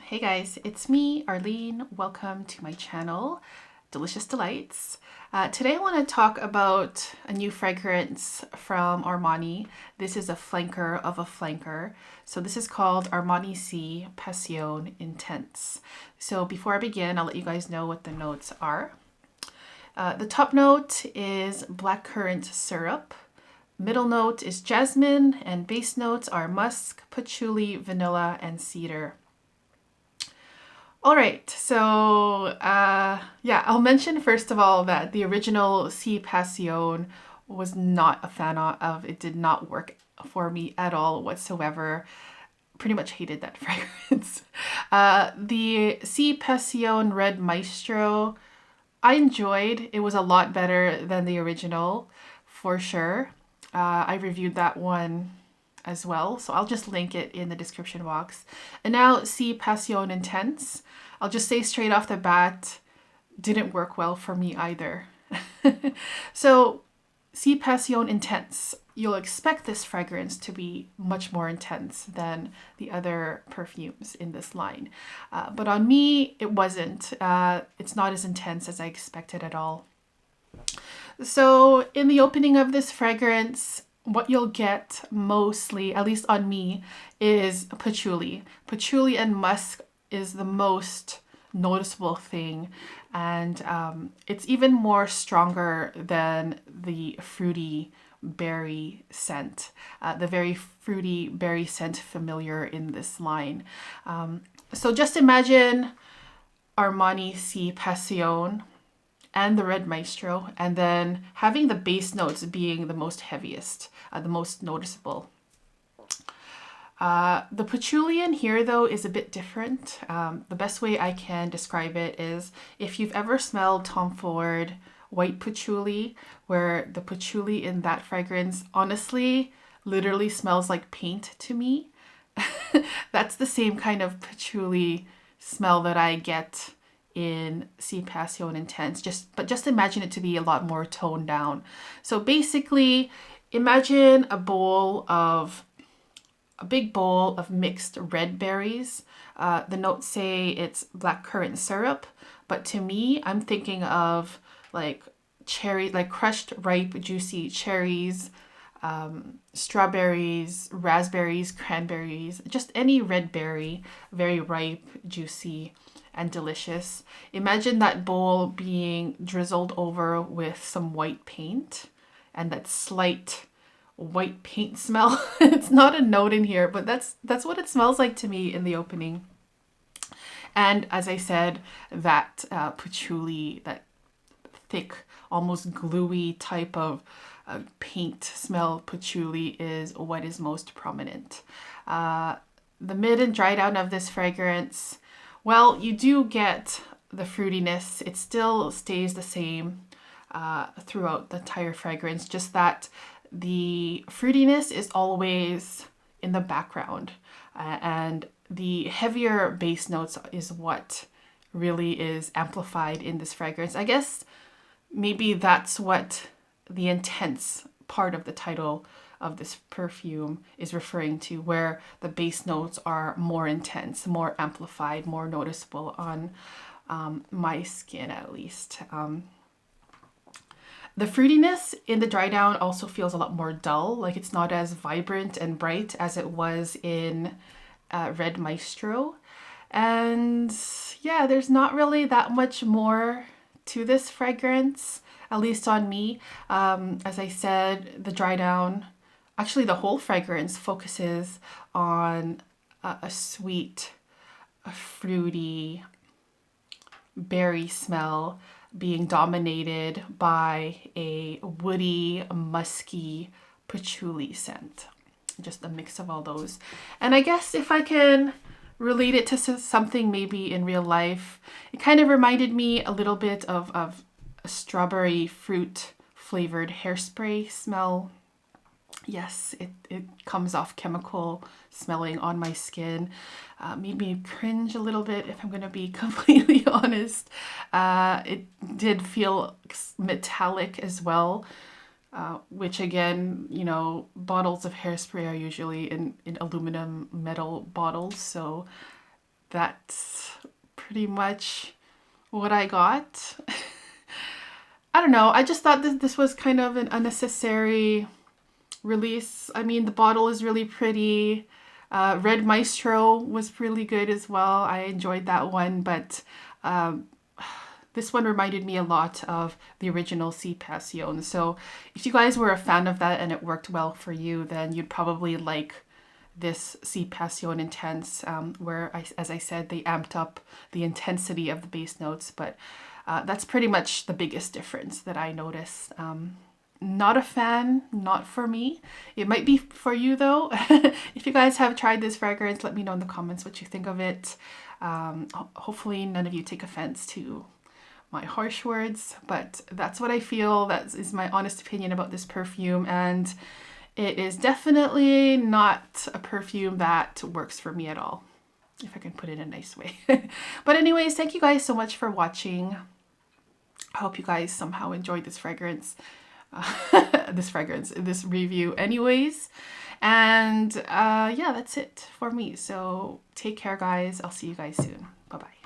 Hey guys, it's me, Arlene. Welcome to my channel, Delicious Delights. Today I want to talk about a new fragrance from Armani. This is a flanker of a flanker. So this is called Armani C Passion Intense. So before I begin, I'll let you guys know what the notes are. The top note is black currant syrup. Middle note is jasmine, and base notes are musk, patchouli, vanilla, and cedar. All right, so I'll mention first of all that the original C Passion was not a fan of. It did not work for me at all whatsoever. Pretty much hated that fragrance. The C Passion Red Maestro, I enjoyed. It was a lot better than the original, for sure. I reviewed that one as well, so I'll just link it in the description box. And now C Passion Intense. I'll just say straight off the bat, didn't work well for me either. So C Passion Intense. You'll expect this fragrance to be much more intense than the other perfumes in this line. But on me, it wasn't. It's not as intense as I expected at all. So in the opening of this fragrance, what you'll get mostly, at least on me, is patchouli. Patchouli and musk is the most noticeable thing, and it's even more stronger than the fruity berry scent, the very fruity berry scent familiar in this line. So just imagine Armani C Passion and the Red Maestro, and then having the base notes being the most heaviest, the most noticeable. The patchouli in here, though, is a bit different. The best way I can describe it is if you've ever smelled Tom Ford white patchouli, where the patchouli in that fragrance honestly literally smells like paint to me. That's the same kind of patchouli smell that I get in C Passion Intense, but just imagine it to be a lot more toned down. So basically, imagine a big bowl of mixed red berries. The notes say it's black currant syrup, but to me, I'm thinking of like crushed ripe juicy cherries, strawberries, raspberries, cranberries, just any red berry, very ripe, juicy, and delicious. Imagine that bowl being drizzled over with some white paint and that slight white paint smell. It's not a note in here, but that's what it smells like to me in the opening. And as I said, that patchouli, that thick, almost gluey type of paint smell patchouli is what is most prominent. The mid and dry down of this fragrance, well, you do get the fruitiness. It still stays the same throughout the entire fragrance, just that the fruitiness is always in the background, and the heavier base notes is what really is amplified in this fragrance. I guess maybe that's what the intense part of the title of this perfume is referring to, where the base notes are more intense, more amplified, more noticeable on my skin at least. The fruitiness in the dry down also feels a lot more dull, like it's not as vibrant and bright as it was in Red Maestro. And yeah, there's not really that much more to this fragrance, at least on me. As I said, the dry down, actually the whole fragrance focuses on a sweet, a fruity berry smell being dominated by a woody, musky patchouli scent. Just a mix of all those. And I guess if I can relate it to something maybe in real life, it kind of reminded me a little bit of a strawberry fruit flavored hairspray smell. Yes, it comes off chemical smelling on my skin. Made me cringe a little bit, if I'm going to be completely honest. It did feel metallic as well, which again, you know, bottles of hairspray are usually in aluminum metal bottles. So that's pretty much what I got. I don't know. I just thought that this was kind of an unnecessary release. I mean, the bottle is really pretty. Red Maestro was really good as well. I enjoyed that one, but this one reminded me a lot of the original C Passion. So if you guys were a fan of that and it worked well for you, then you'd probably like this C Passion Intense, where, as I said, they amped up the intensity of the base notes, but that's pretty much the biggest difference that I noticed. Not a fan, not for me. It might be for you though. If you guys have tried this fragrance, let me know in the comments what you think of it. Hopefully none of you take offense to my harsh words, but that's what I feel. That is my honest opinion about this perfume, and it is definitely not a perfume that works for me at all, if I can put it in a nice way. But anyways, thank you guys so much for watching. I hope you guys somehow enjoyed this fragrance. This review anyways. And yeah, that's it for me. So take care, guys. I'll see you guys soon. Bye-bye.